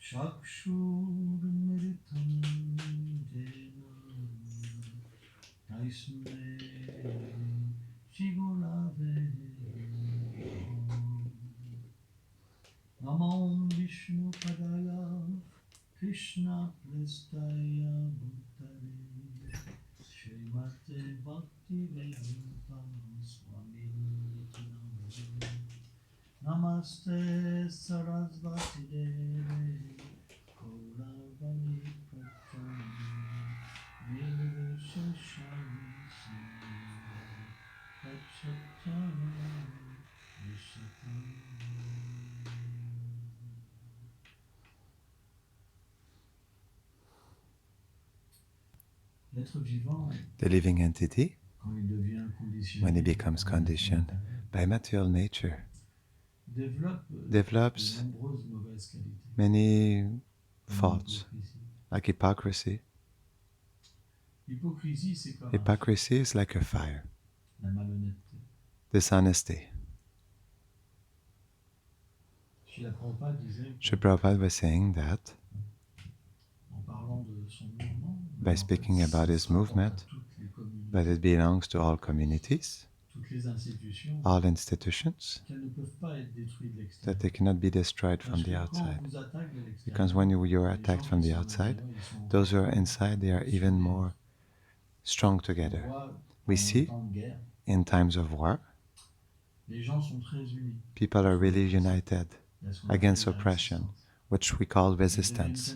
चक्षुर्मृतं येन तस्मै श्रीगुरवे नमो विष्णुपदाय कृष्णप्रेष्ठाय भूतले श्रीमते भक्तिवेदान्ता स्वामिनिति नामिने नमस्ते सरस्वती देवे गौरवाणी प्रचारिणे निर्विशेषशून्यं तच्चक्राय विशतं The living entity, when it becomes conditioned by material nature, develops many faults, like hypocrisy. Hypocrisy is like a fire. Dishonesty. Srila Prabhupada was saying that by speaking about his movement, but it belongs to all communities, all institutions, that they cannot be destroyed from the outside. Because when you are attacked from the outside, those who are inside, they are even more strong together. We see in times of war, people are really united against oppression, which we call resistance.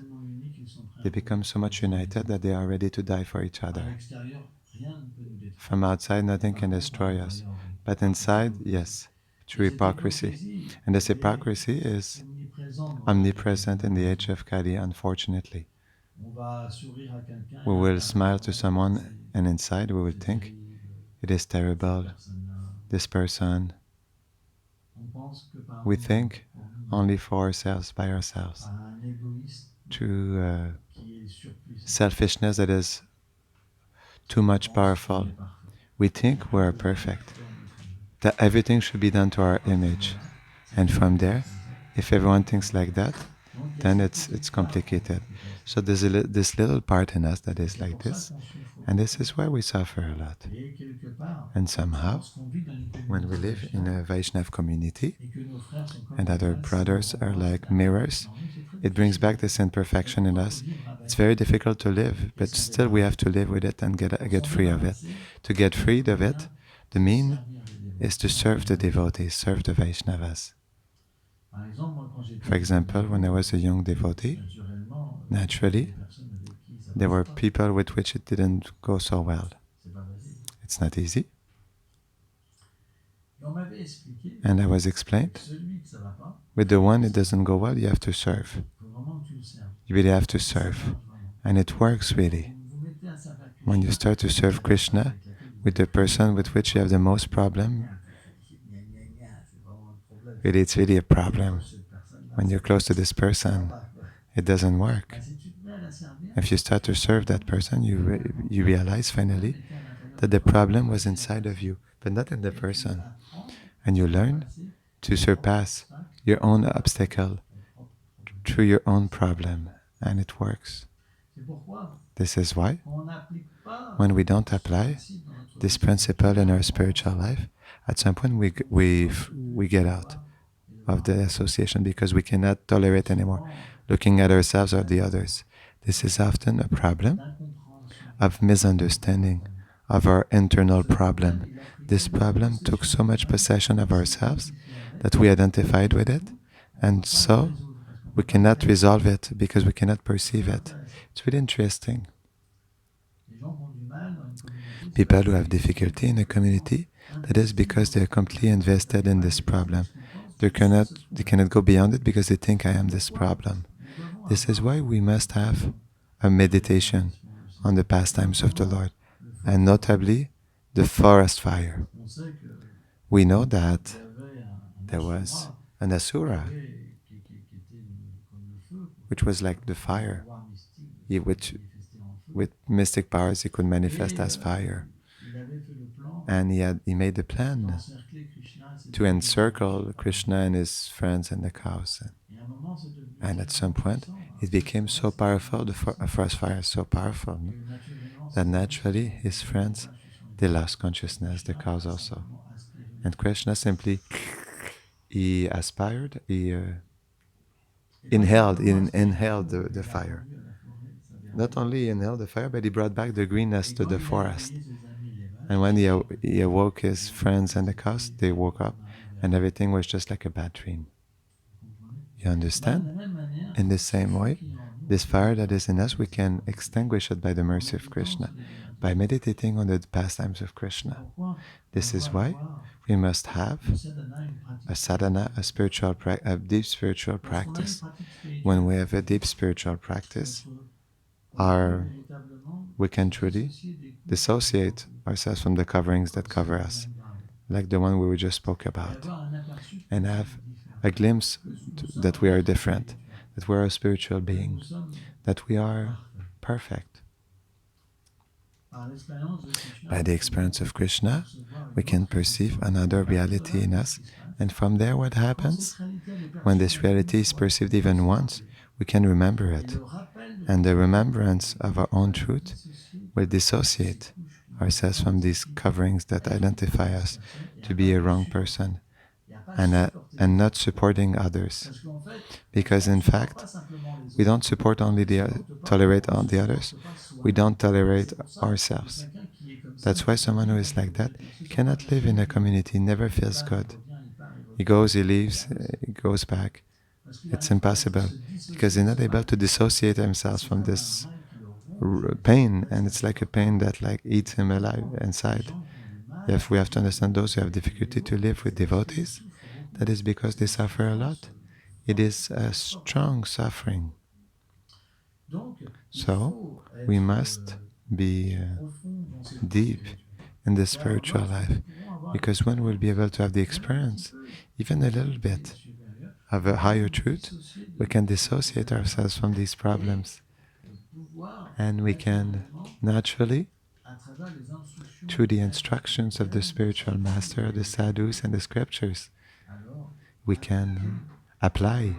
They become so much united that they are ready to die for each other. From outside, nothing can destroy us. But inside, yes, through hypocrisy. And this hypocrisy is omnipresent in the age of Kali, unfortunately. We will smile to someone, and inside we will think, it is terrible, this person. We think only for ourselves, by ourselves, through selfishness that is too much powerful. We think we are perfect, that everything should be done to our image. And from there, if everyone thinks like that, then it's complicated. So there's this little part in us that is like this, and this is why we suffer a lot. And somehow, when we live in a Vaishnav community, and other brothers are like mirrors, it brings back this imperfection in us. It's very difficult to live, but still we have to live with it and get free of it. To get freed of it, the mean is to serve the devotees, serve the Vaishnavas. For example, when I was a young devotee, naturally, there were people with which it didn't go so well. It's not easy. And I was explained, with the one it doesn't go well, you have to serve. You really have to serve. And it works really. When you start to serve Krishna with the person with which you have the most problem, really it's really a problem. When you're close to this person, it doesn't work. If you start to serve that person, you realize finally that the problem was inside of you, but not in the person. And you learn to surpass your own obstacle through your own problem, and it works. This is why, when we don't apply this principle in our spiritual life, at some point we get out of the association because we cannot tolerate anymore looking at ourselves or the others. This is often a problem of misunderstanding of our internal problem. This problem took so much possession of ourselves that we identified with it, and so we cannot resolve it because we cannot perceive it. It's really interesting. People who have difficulty in a community, that is because they're completely invested in this problem. They cannot go beyond it because they think I am this problem. This is why we must have a meditation on the pastimes of the Lord, and notably the forest fire. We know that there was an asura, which was like the fire. With mystic powers, he could manifest as fire. And he made the plan to encircle Krishna and his friends and the cows. And at some point, it became so powerful, the forest fire is so powerful, no? That naturally his friends, they lost consciousness, the cows also. And Krishna simply, he aspired, he inhaled the fire. Not only inhaled the fire, but he brought back the greenness to the forest. And when he awoke his friends and the cows, they woke up and everything was just like a bad dream. You understand? In the same way, this fire that is in us, we can extinguish it by the mercy of Krishna, by meditating on the pastimes of Krishna. This is why we must have a sadhana, a deep spiritual practice. When we have a deep spiritual practice, we can truly dissociate ourselves from the coverings that cover us, like the one we just spoke about, and have a glimpse that we are different, that we are a spiritual being, that we are perfect. By the experience of Krishna, we can perceive another reality in us, and from there what happens? When this reality is perceived even once, we can remember it, and the remembrance of our own truth will dissociate ourselves from these coverings that identify us to be a wrong person and not supporting others. Because in fact, we don't support only tolerate all the others, we don't tolerate ourselves. That's why someone who is like that cannot live in a community, never feels good. He goes, he leaves, he goes back. It's impossible because he's not able to dissociate himself from this pain, and it's like a pain that like eats him alive inside. If we have to understand those who have difficulty to live with devotees, that is because they suffer a lot. It is a strong suffering. So we must be deep in the spiritual life, because when we'll be able to have the experience, even a little bit, of a higher truth, we can dissociate ourselves from these problems. And we can naturally, through the instructions of the spiritual master, the sadhus and the scriptures, we can apply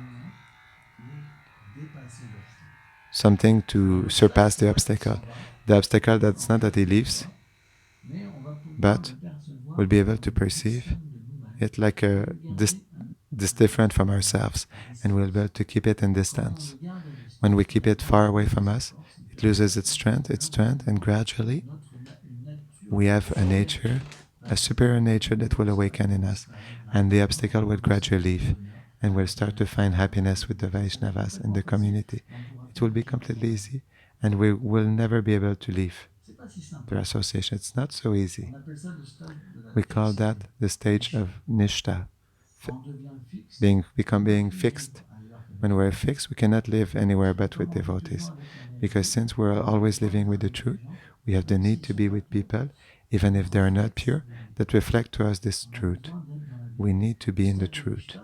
something to surpass the obstacle. The obstacle, that's not that he leaves, but we'll be able to perceive it like this different from ourselves, and we'll be able to keep it in distance. When we keep it far away from us, it loses its strength, and gradually we have a nature, a superior nature that will awaken in us, and the obstacle will gradually leave, and we'll start to find happiness with the Vaishnavas in the community. It will be completely easy, and we will never be able to leave their association. It's not so easy. We call that the stage of Nishta, being fixed. When we're fixed, we cannot live anywhere but with devotees, because since we're always living with the truth, we have the need to be with people, even if they are not pure, that reflect to us this truth. We need to be in the truth.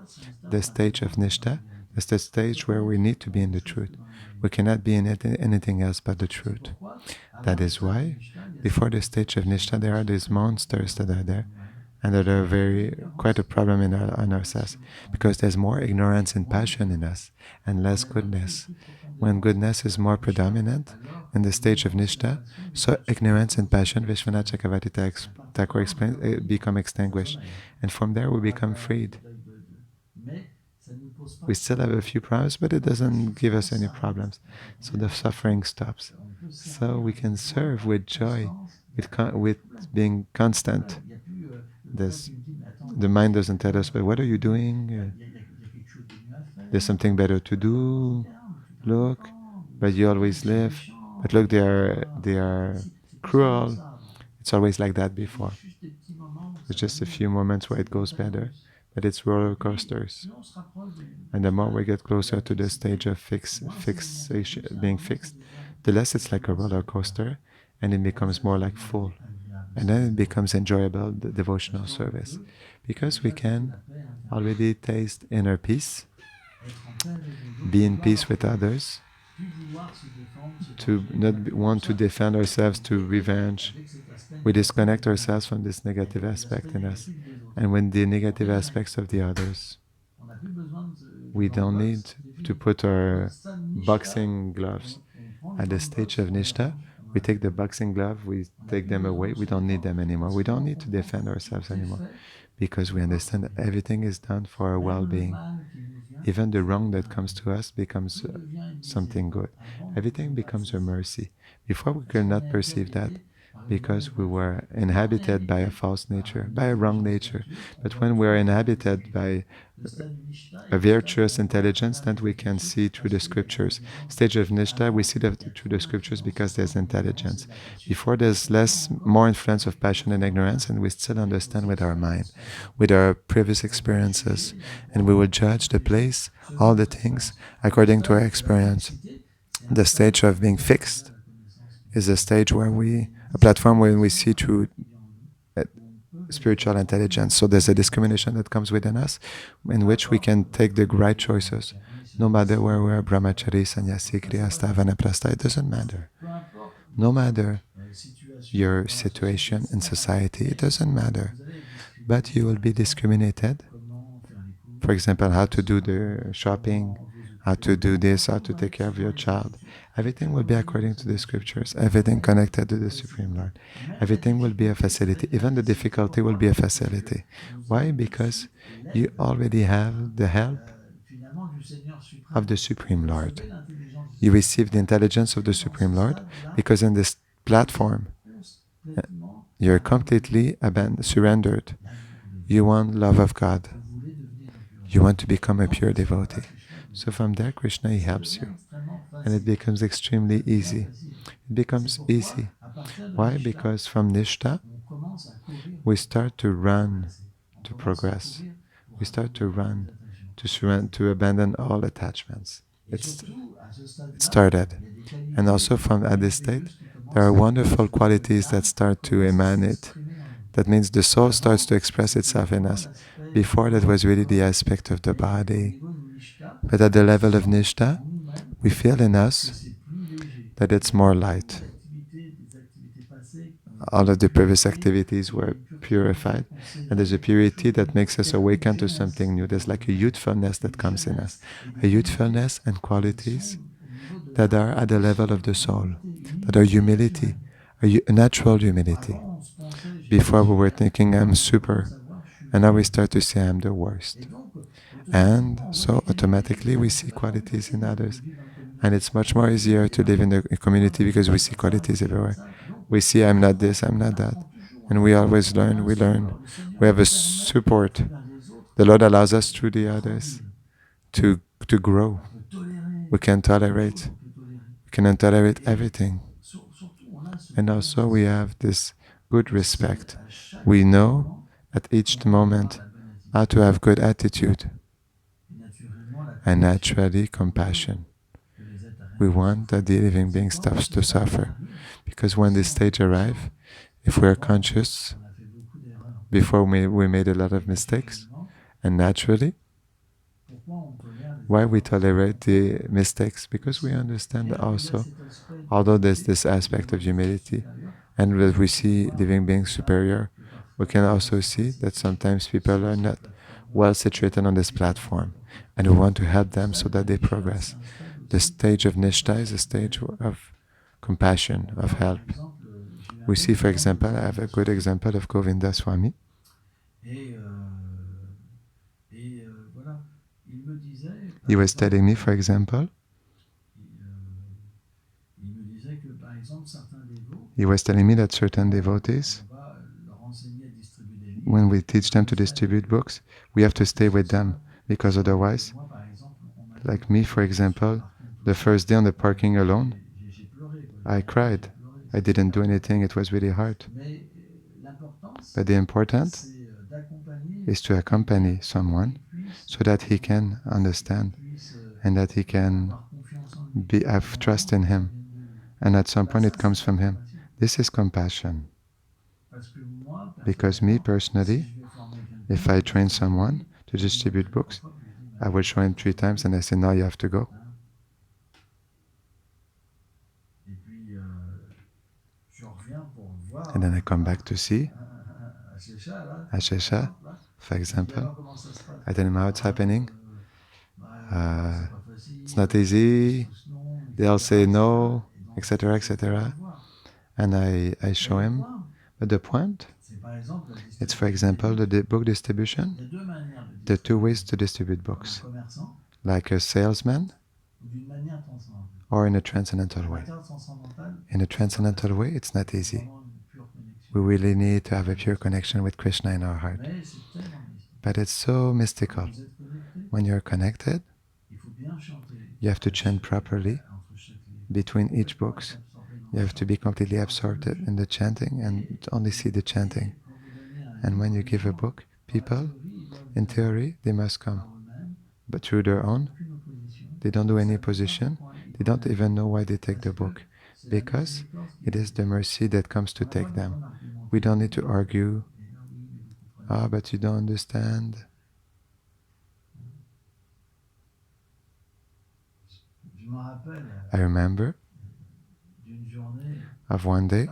The stage of Nishta is the stage where we need to be in the truth. We cannot be in anything else but the truth. That is why, before the stage of Nishta, there are these monsters that are there, and that are quite a problem in ourselves, because there's more ignorance and passion in us, and less goodness. When goodness is more predominant in the stage of Nishta, so ignorance and passion, Vishwanath Chakravarti Thakur explains, become extinguished, and from there we become freed. We still have a few problems, but it doesn't give us any problems, so the suffering stops. So we can serve with joy, with being constant. The mind doesn't tell us, but what are you doing? There's something better to do. Look, but you always live. But look, they are cruel. It's always like that before. There's just a few moments where it goes better, but it's roller coasters. And the more we get closer to the stage of fixation, being fixed, the less it's like a roller coaster, and it becomes more like full. And then it becomes enjoyable, the devotional service, because we can already taste inner peace, be in peace with others, to not want to defend ourselves to revenge. We disconnect ourselves from this negative aspect in us. And when the negative aspects of the others, we don't need to put our boxing gloves. At the stage of Nishta, we take the boxing glove, we take them away, we don't need them anymore. We don't need to defend ourselves anymore because we understand that everything is done for our well being. Even the wrong that comes to us becomes something good. Everything becomes a mercy. Before we could not perceive that because we were inhabited by a false nature, by a wrong nature. But when we are inhabited by a virtuous intelligence, that we can see through the scriptures. Stage of Nishta, we see that through the scriptures because there's intelligence. Before, there's more influence of passion and ignorance, and we still understand with our mind, with our previous experiences, and we will judge the place, all the things, according to our experience. The stage of being fixed is a stage where a platform where we see through spiritual intelligence. So there's a discrimination that comes within us in which we can take the right choices. No matter where we are, brahmachari, sannyasi, grihastha, vanaprastha, it doesn't matter. No matter your situation in society, it doesn't matter. But you will be discriminated. For example, how to do the shopping, how to do this, how to take care of your child. Everything will be according to the scriptures, everything connected to the Supreme Lord. Everything will be a facility. Even the difficulty will be a facility. Why? Because you already have the help of the Supreme Lord. You receive the intelligence of the Supreme Lord because in this platform, you're completely surrendered. You want love of God. You want to become a pure devotee. So from there, Krishna, he helps you. And it becomes extremely easy. It becomes easy. Why? Because from Nishta, we start to run to progress. We start to run, to surrender, to abandon all attachments. It started. And also from at this state, there are wonderful qualities that start to emanate. That means the soul starts to express itself in us. Before, that was really the aspect of the body. But at the level of Nishta, we feel in us that it's more light. All of the previous activities were purified, and there's a purity that makes us awaken to something new. There's like a youthfulness that comes in us, a youthfulness and qualities that are at the level of the soul, that are humility, a natural humility. Before we were thinking I'm super, and now we start to say I'm the worst. And so automatically we see qualities in others. And it's much more easier to live in the community because we see qualities everywhere. We see I'm not this, I'm not that. And we always learn, we learn. We have a support. The Lord allows us through the others to grow. We can tolerate. We can tolerate everything. And also we have this good respect. We know at each moment how to have good attitude and naturally compassion. We want that the living being stops to suffer. Because when this stage arrives, if we are conscious, before we made a lot of mistakes, and naturally, why we tolerate the mistakes? Because we understand also, although there's this aspect of humility, and that we see living beings superior, we can also see that sometimes people are not well situated on this platform, and we want to help them so that they progress. The stage of Nishta is a stage of compassion, of help. We see, for example, I have a good example of Govinda Swami. He was telling me, for example, he was telling me that certain devotees, when we teach them to distribute books, we have to stay with them because otherwise, like me, for example, the first day on the parking alone, I cried. I didn't do anything, it was really hard. But the important is to accompany someone so that he can understand and that he can have trust in him. And at some point it comes from him. This is compassion. Because me personally, if I train someone to distribute books, I will show him 3 times and I say, now you have to go. And then I come back to see Ashesha, for example. I tell him how it's happening. It's not easy. They'll say no, etc., etc. And I show him. But the point, it's for example the book distribution. There are two ways to distribute books, like a salesman or in a transcendental way. In a transcendental way, it's not easy. We really need to have a pure connection with Krishna in our heart. But it's so mystical. When you're connected, you have to chant properly between each books. You have to be completely absorbed in the chanting and only see the chanting. And when you give a book, people, in theory, they must come. But through their own, they don't do any position. They don't even know why they take the book. Because it is the mercy that comes to take them. We don't need to argue. Ah, but you don't understand. I remember of one day,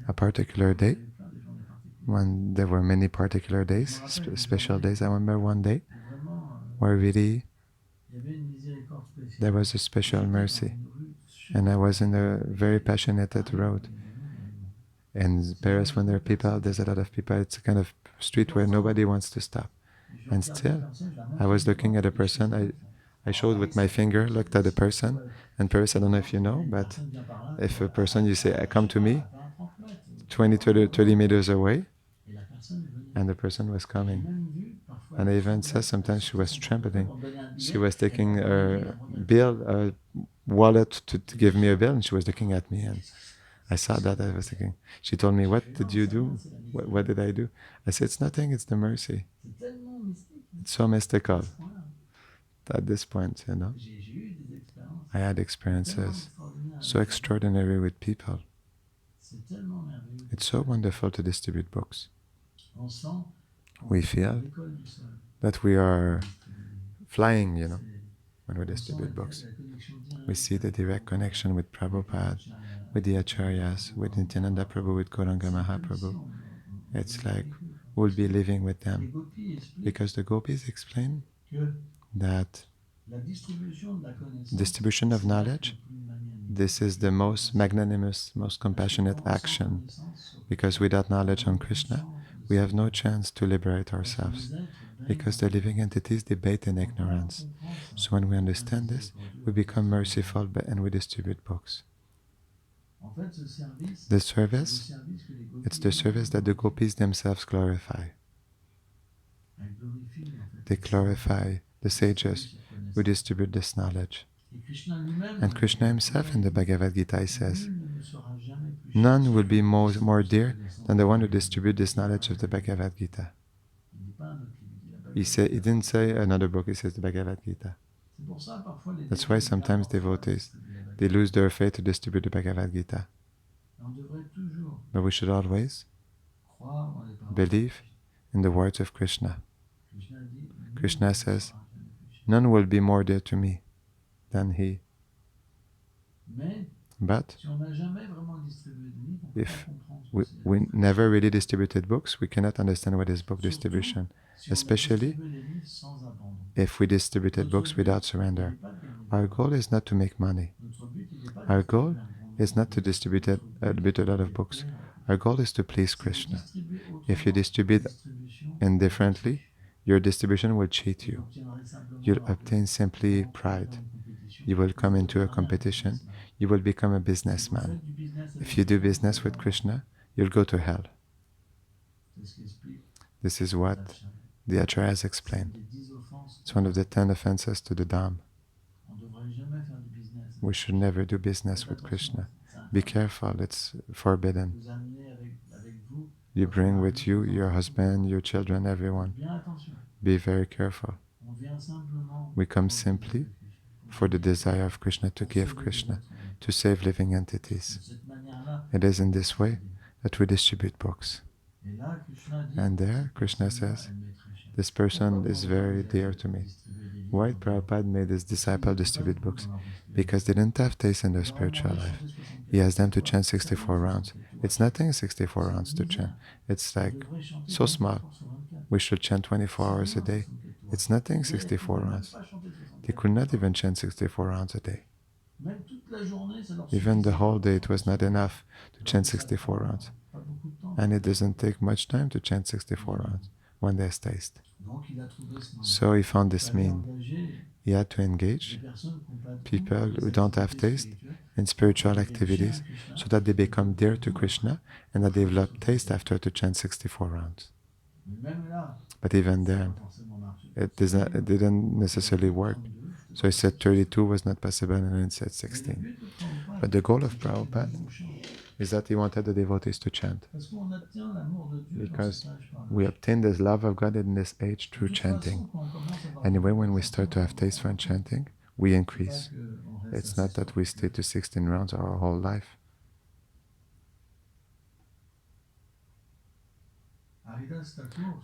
a particular day, when there were many particular days, special days. I remember one day where really there was a special mercy. And I was in a very passionate road. In Paris, when there are people, there's a lot of people. It's a kind of street where nobody wants to stop. And still, I was looking at a person. I showed with my finger, looked at the person. And Paris, I don't know if you know, but if a person, you say, come to me, 20, 30 meters away, and the person was coming. And I even saw sometimes she was trembling. She was taking a bill, a wallet to give me a bill, and she was looking at me. And I saw that. I was thinking. She told me, "What did you do? What did I do?" I said, "It's nothing. It's the mercy." It's so mystical. At this point, I had experiences so extraordinary with people. It's so wonderful to distribute books. We feel that we are flying, when we distribute books. We see the direct connection with Prabhupada, with the Acharyas, with Nityananda Prabhu, with Gauranga Mahaprabhu. It's like we'll be living with them. Because the gopis explain that distribution of knowledge, this is the most magnanimous, most compassionate action. Because without knowledge on Krishna, we have no chance to liberate ourselves. Because the living entities debate in ignorance. So when we understand this, we become merciful and we distribute books. The service, it's the service that the gopis themselves glorify. They glorify the sages who distribute this knowledge. And Krishna himself in the Bhagavad Gita says, none will be more dear than the one who distributes this knowledge of the Bhagavad Gita. He didn't say another book, he says the Bhagavad Gita. That's why sometimes devotees, they lose their faith to distribute the Bhagavad Gita. But we should always believe in the words of Krishna. Krishna says, none will be more dear to me than he. But if we never really distributed books, we cannot understand what is book distribution, especially if we distributed books without surrender. Our goal is not to make money. Our goal is not to distribute a lot of books. Our goal is to please Krishna. If you distribute indifferently, your distribution will cheat you. You'll obtain simply pride. You will come into a competition. You will become a businessman. If you do business with Krishna, you'll go to hell. This is what the Acharyas explain. It's one of the 10 offenses to the Dham. We should never do business with Krishna. Be careful, it's forbidden. You bring with you your husband, your children, everyone. Be very careful. We come simply for the desire of Krishna, to give Krishna, to save living entities. It is in this way that we distribute books. And there, Krishna says, this person is very dear to me. Why Prabhupada made his disciple distribute books? Because they didn't have taste in their spiritual life. He asked them to chant 64 rounds. It's nothing 64 rounds to chant. It's like so small. We should chant 24 hours a day. It's nothing 64 rounds. He could not even chant 64 rounds a day. Même toute la journée, ça leur Even the suffisait whole pas day, pour it was not enough to chant 64 rounds. pas beaucoup de temps. And it doesn't take much time to chant 64 rounds when there's taste. Donc il a trouvé ce moyen. So he found this Il fallait mean. engager He had to des engage personnes qui n'ont pas de people goût pour who les don't have activités taste spirituelles, in spiritual pour devenir chers à activities Krishna, so that they become dear to goût Krishna and that they develop taste after to chant 64 rounds. Mais même là, But even ça n'a then, pas forcément marché. it didn't necessarily work. So he said 32 was not possible and then he said 16. But the goal of Prabhupada is that he wanted the devotees to chant. Parce qu'on obtient l'amour de Dieu dans Because cet âge par là. we obtain this love of God in this age De through toute chanting. façon, quand on commence à avoir Anyway, des when we enfants, start to have taste for chanting, we c'est pas increase. qu'on reste It's à not ces that we sortes stay to 16 rounds our whole life.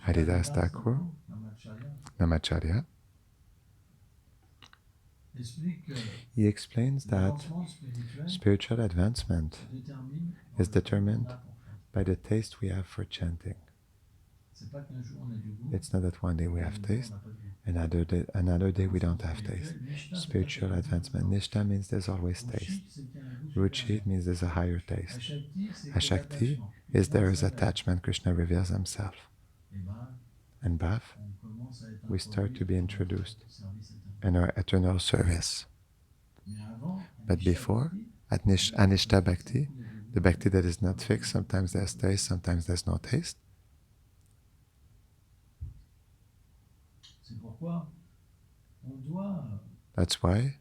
Haridas Thakur, Namacharya, he explains that spiritual advancement is determined by the taste we have for chanting. It's not that one day we have taste, another day we don't have taste. Spiritual advancement, Nishta means there's always taste. Ruchi means there's a higher taste. Ashakti is there is attachment, Krishna reveals himself. And Bhav, we start to be introduced in our eternal service. But before, at Anishta Bhakti, the Bhakti that is not fixed, sometimes there's taste, sometimes there's no taste. That's why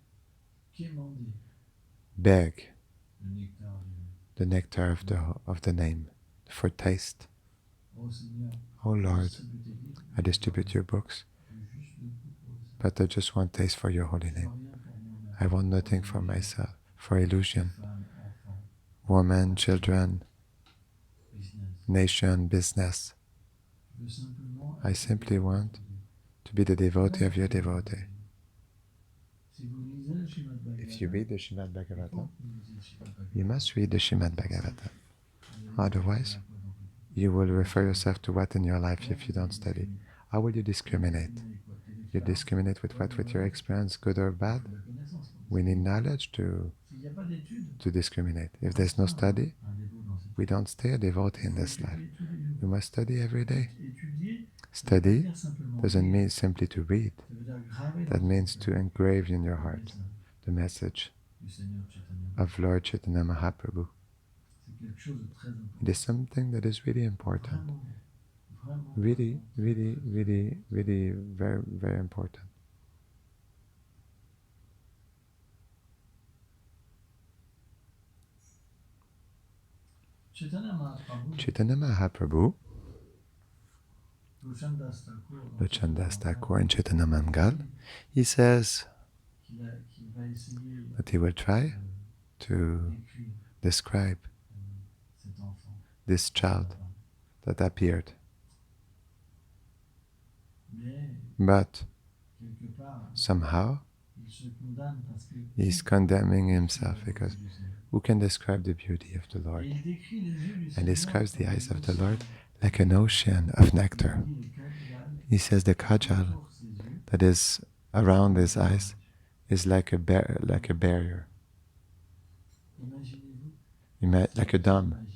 beg the nectar of the name for taste. Oh Lord, I distribute your books, but I just want taste for your holy name. I want nothing for myself, for illusion, women, children, nation, business. I simply want to be the devotee of your devotee. If you read the Srimad Bhagavatam, you must read the Srimad Bhagavatam. Otherwise, you will refer yourself to what in your life if you don't study? How will you discriminate? You discriminate with what? With your experience, good or bad? We need knowledge to discriminate. If there's no study, we don't stay a devotee in this life. We must study every day. Study doesn't mean simply to read. That means to engrave in your heart the message of Lord Chaitanya Mahaprabhu. It is something that is really important. Really, really, really, really very, very important. Chaitanya Mahaprabhu, Lochandas Thakur and Chaitanya Mangal, he says that he will try to describe this child that appeared. But somehow he's condemning himself because who can describe the beauty of the Lord? And describes the eyes of the Lord like an ocean of nectar. He says the kajal that is around his eyes is like a barrier, like a dam.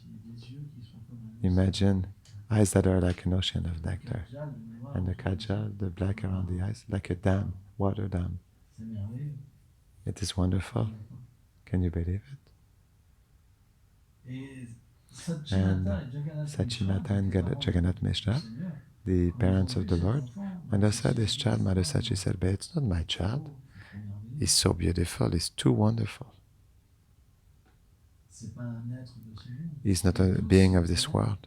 Imagine eyes that are like an ocean of nectar, and the kajal, the black around the eyes, like a dam, water dam. It is wonderful. Can you believe it? And Sachimata and Jagannath Mishra, the parents of the Lord, when they saw this child, Mother Sachi said, but it's not my child. He's so beautiful, he's too wonderful. He's not a being of this world.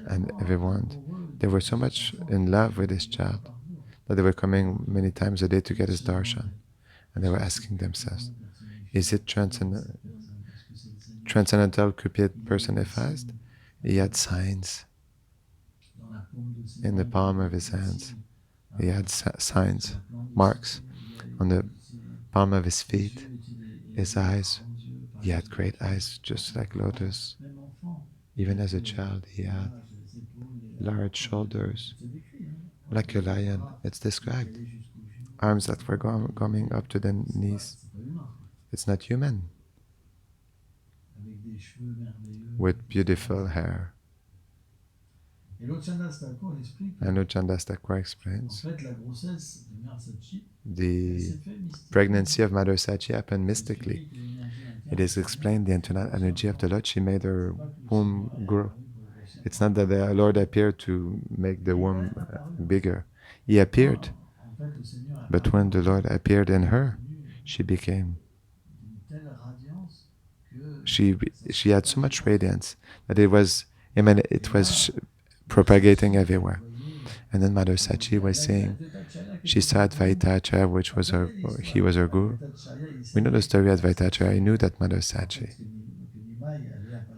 And everyone, they were so much in love with this child that they were coming many times a day to get his darshan. And they were asking themselves, is it transcendental Cupid personified? He had signs in the palm of his hands. He had signs, marks on the palm of his feet. His eyes, he had great eyes, just like lotus. Even as a child, he had large shoulders, like a lion. It's described. arms that were coming up to the knees. C'est pas humain, quoi. It's not human. Avec des cheveux merveilleux. With beautiful hair. Et l'autre Chandrastakwa explique. And Chandrastakwa En explains fait, la grossesse de Mère Sachi, elle the s'est faite mystiquement. pregnancy of Mother Sachi happened mystically. It is explained the internal energy of the Lord. She made her womb grow. It's not that the Lord appeared to make the womb bigger. He appeared, but when the Lord appeared in her, she became. She had so much radiance that it was propagating everywhere. And then Mother Sachi was saying, she saw Advaitacharya, which was he was her guru. We know the story of Advaitacharya. He knew that Mother Sachi,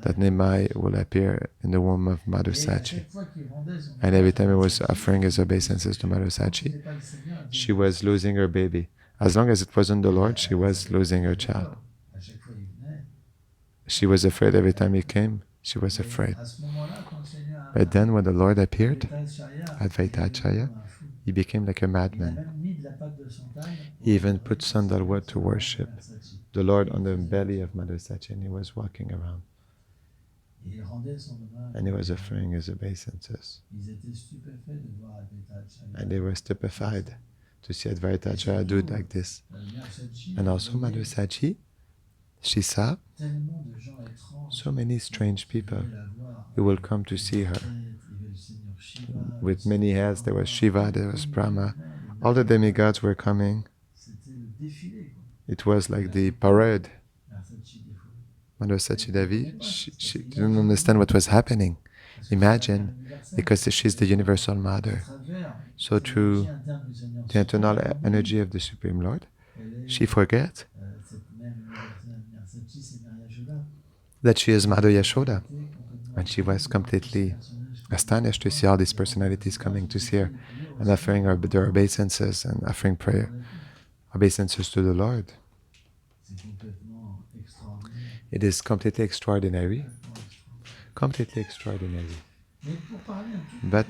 that Nimai will appear in the womb of Mother Sachi. And every time he was offering his obeisances to Mother Sachi, she was losing her baby. As long as it wasn't the Lord, she was losing her child. She was afraid every time he came. She was afraid. But then when the Lord appeared, Advaitacharya, he became like a madman. He even put sandalwood to worship the Lord on the belly of Mother Sachi, and he was walking around. And he was offering his obeisances. And they were stupefied to see Advaitacharya do it like this. And also Mother Sachi, she saw so many strange people who will come to see her. With many heads, there was Shiva, there was Brahma. All the demigods were coming. It was like the parade. Mother Sachi Devi, she didn't understand what was happening. Imagine, because she's the universal mother. So through the internal energy of the Supreme Lord, she forgets that she is Mother Yashoda. And she was completely astonished to see all these personalities coming to see her and offering her their obeisances and offering prayer, obeisances to the Lord. It is completely extraordinary. Completely extraordinary. But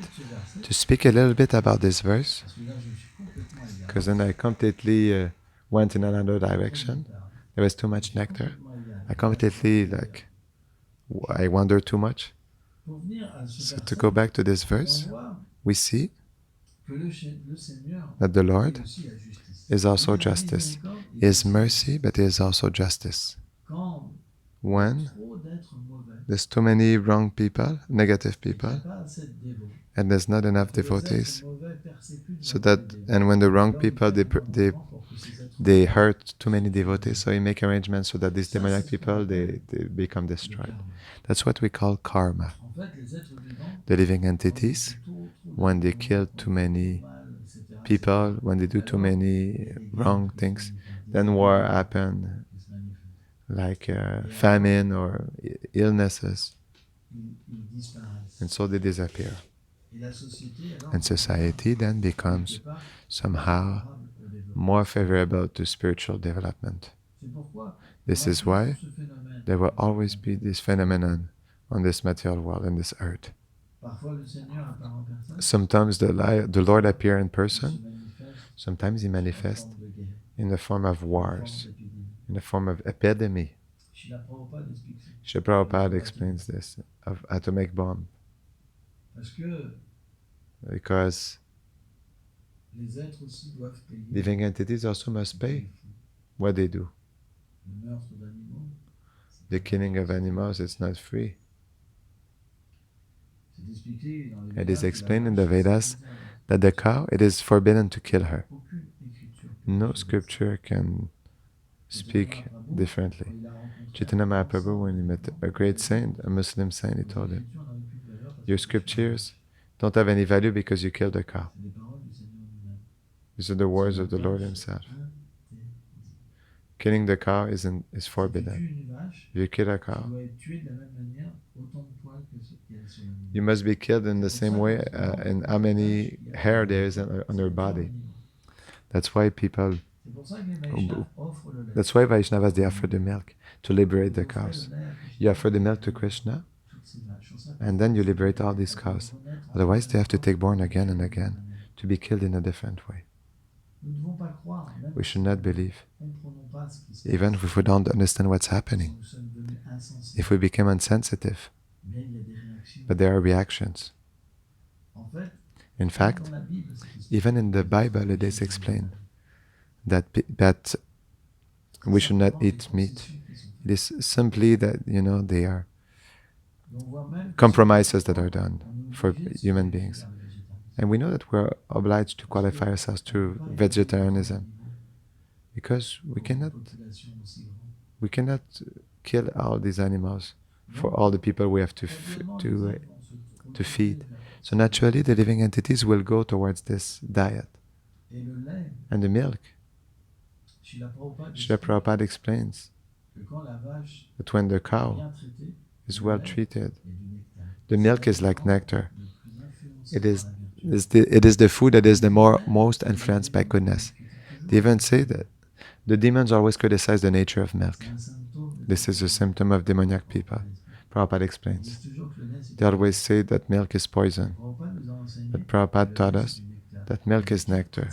to speak a little bit about this verse, because then I completely went in another direction. There was too much nectar. I completely, I wondered too much. So to go back to this verse, we see that the Lord is also justice. He is mercy, but He is also justice. When there's too many wrong people, negative people, and there's not enough devotees, and when the wrong people, they hurt too many devotees, so you make arrangements so that these demoniac people, they become destroyed. That's what we call karma. The living entities, when they kill too many people, when they do too many wrong things, then war happen, like famine or illnesses, and so they disappear. And society then becomes somehow more favorable to spiritual development. This is why there will always be this phenomenon on this material world, in this earth. Sometimes the Lord appears in person, sometimes He manifests in the form of wars, in the form of epidemic. Srila Prabhupada explains this, of atomic bomb. Because living entities also must pay what they do. The killing of animals is not free. It is explained in the Vedas that the cow, it is forbidden to kill her. No scripture can speak differently. Chaitanya Mahaprabhu, when he met a great saint, a Muslim saint, he told him, your scriptures don't have any value because you killed a cow. These are the words of the Lord Himself. Killing the cow is forbidden. If you kill a cow, you must be killed in the same way in how many hair there is on her body. That's why Vaishnavas, they offer the milk to liberate the cows. You offer the milk to Krishna, and then you liberate all these cows. Otherwise, they have to take born again and again to be killed in a different way. We should not believe, even if we don't understand what's happening, if we become insensitive. But there are reactions. In fact, even in the Bible it is explained that we should not eat meat. It is simply that, they are compromises that are done for human beings. And we know that we're obliged to qualify ourselves through vegetarianism because we cannot kill all these animals for all the people we have to feed. So naturally the living entities will go towards this diet. And the milk, Srila Prabhupada explains that when the cow is well treated, the milk is like nectar. It is the food that is the most influenced by goodness. They even say that the demons always criticize the nature of milk. This is a symptom of demoniac people. Prabhupada explains. They always say that milk is poison. But Prabhupada taught us that milk is nectar.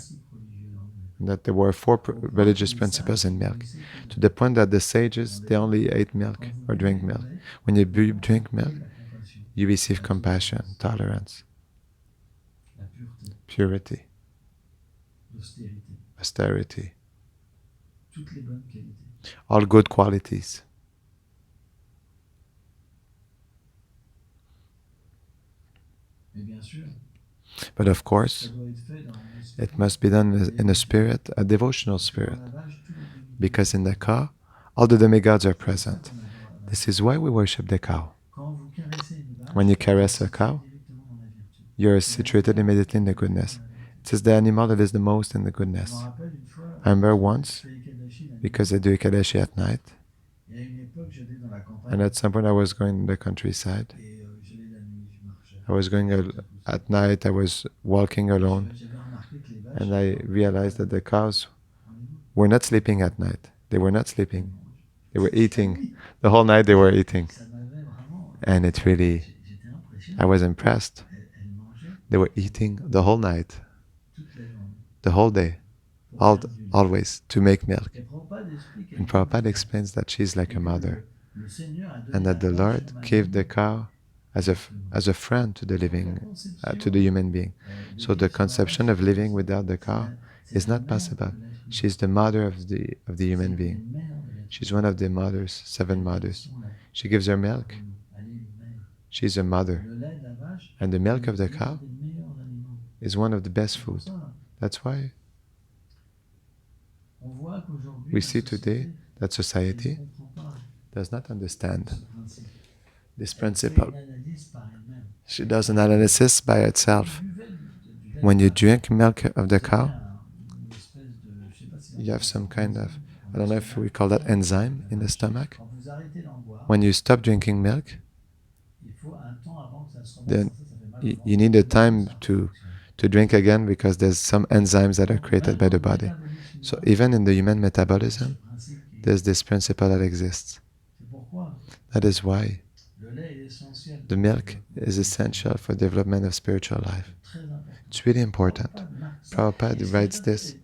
And that there were 4 religious principles in milk. To the point that the sages, they only ate milk or drink milk. When you drink milk, you receive compassion, tolerance, purity, austerity, all good qualities. But of course, it must be done in a spirit, a devotional spirit, because in the cow, all the demigods are present. This is why we worship the cow. When you caress a cow, you're situated immediately in the goodness. It is the animal that is the most in the goodness. I remember once, because I do Ekadashi at night, and at some point I was going in the countryside. I was going at night, I was walking alone, and I realized that the cows were not sleeping at night. They were not sleeping. They were eating. The whole night they were eating. And it really, I was impressed. They were eating the whole night, the whole day, always, to make milk. And Prabhupada explains that she's like a mother, and that the Lord gave the cow as a friend to the living, to the human being. So the conception of living without the cow is not possible. She's the mother of the human being. She's one of the mothers, 7 mothers. She gives her milk. She's a mother. And the milk of the cow is one of the best food. That's why we see today that society does not understand this principle. She does an analysis by itself. When you drink milk of the cow, you have some kind of, I don't know if we call that enzyme in the stomach. When you stop drinking milk, then you need a time to drink again because there's some enzymes that are created by the body. So even in the human metabolism, there's this principle that exists. That is why the milk is essential for development of spiritual life. It's really important. Prabhupada writes this.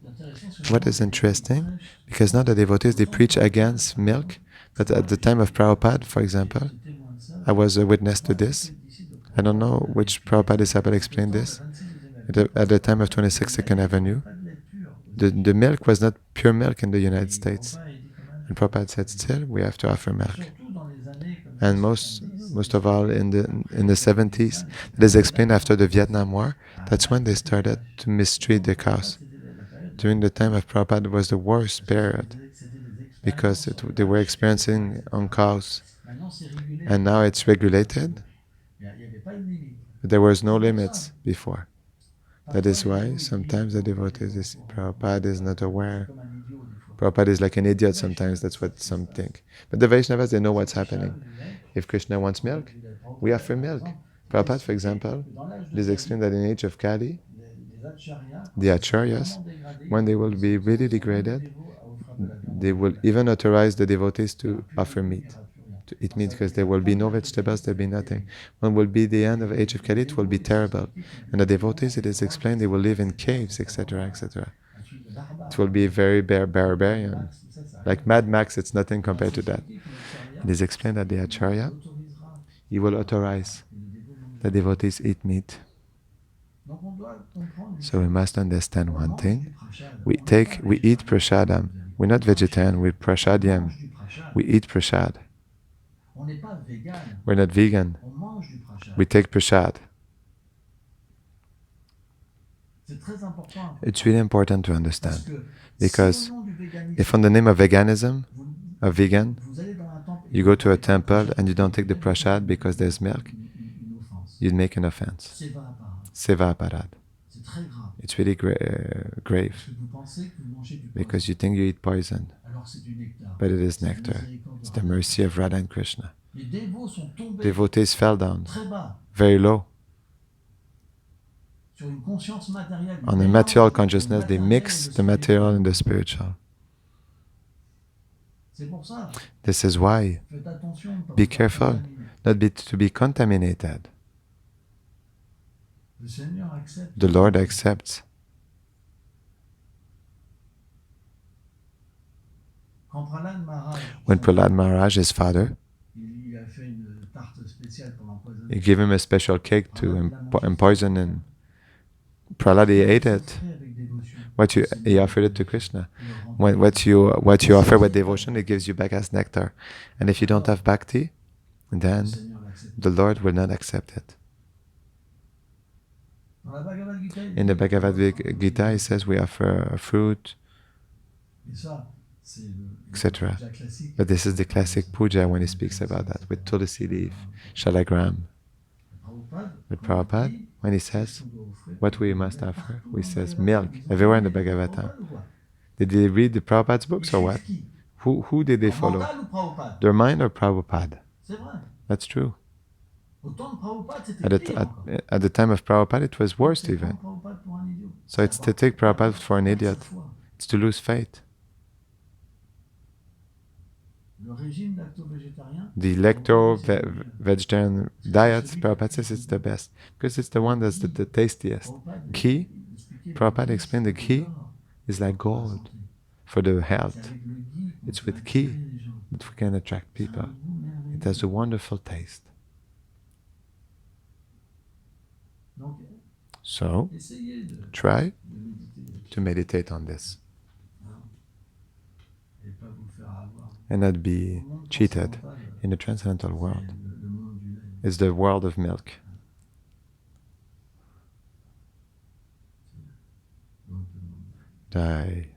What is interesting, because now the devotees, they preach against milk, but at the time of Prabhupada, for example, I was a witness to this. I don't know which Prabhupada disciple explained this. At the time of 22nd Avenue, the milk was not pure milk in the United States. And Prabhupada said, still, we have to offer milk. And most of all in the 70s, it is explained after the Vietnam War, that's when they started to mistreat the cows. During the time of Prabhupada was the worst period because they were experiencing on cows. And now it's regulated. There was no limits before. That is why sometimes the devotees, they say, Prabhupada is not aware. Prabhupada is like an idiot sometimes, that's what some think. But the Vaishnavas, they know what's happening. If Krishna wants milk, we offer milk. Prabhupada, for example, it is explained that in the age of Kali, the acharyas, when they will be really degraded, they will even authorize the devotees to offer meat, to eat meat, because there will be no vegetables, there will be nothing. When will be the end of the age of Kali, it will be terrible. And the devotees, it is explained, they will live in caves, etc., etc. It will be very barbarian. Like Mad Max, it's nothing compared to that. It is explained that the Acharya, he will authorize the devotees eat meat. So we must understand one thing. We eat prasadam. We're not vegetarian, we're prasadyam. We eat prasad. We're not vegan. We take prasad. It's really important to understand. Because if on the name of veganism, a vegan, you go to a temple and you don't take the prasad because there's milk, you'd make an offense. Seva aparad. It's really grave. Because you think you eat poison. But it is nectar. It's the mercy of Radha and Krishna. Devotees fell down very low. On a material consciousness, they mix the material and the spiritual. This is why, be careful not to be contaminated. The Lord accepts. When Prahlad Maharaj, his father, he gave him a special cake to empoison him. Prahlad, he ate it. He offered it to Krishna. What you offer with devotion, it gives you back as nectar. And if you don't have bhakti, then the Lord will not accept it. In the Bhagavad Gita, he says we offer a fruit, etc. But this is the classic puja when he speaks about that, with tulsi leaf, shalagram. With Prabhupada, when he says what we must offer, he says milk, everywhere in the Bhagavatam. Did they read the Prabhupada's books or what? Who did they follow? Their mind or Prabhupada? That's true. At the time of Prabhupada, it was worse even. So it's to take Prabhupada for an idiot. It's to lose faith. The lacto-vegetarian diet, Prabhupada says it's the best because it's the one that's the tastiest. Ghee, Prabhupada explained the ghee is like gold for the health. It's with ghee that we can attract people. It has a wonderful taste. So, try to meditate on this and not be cheated in the transcendental world. It's the world of milk. Jai.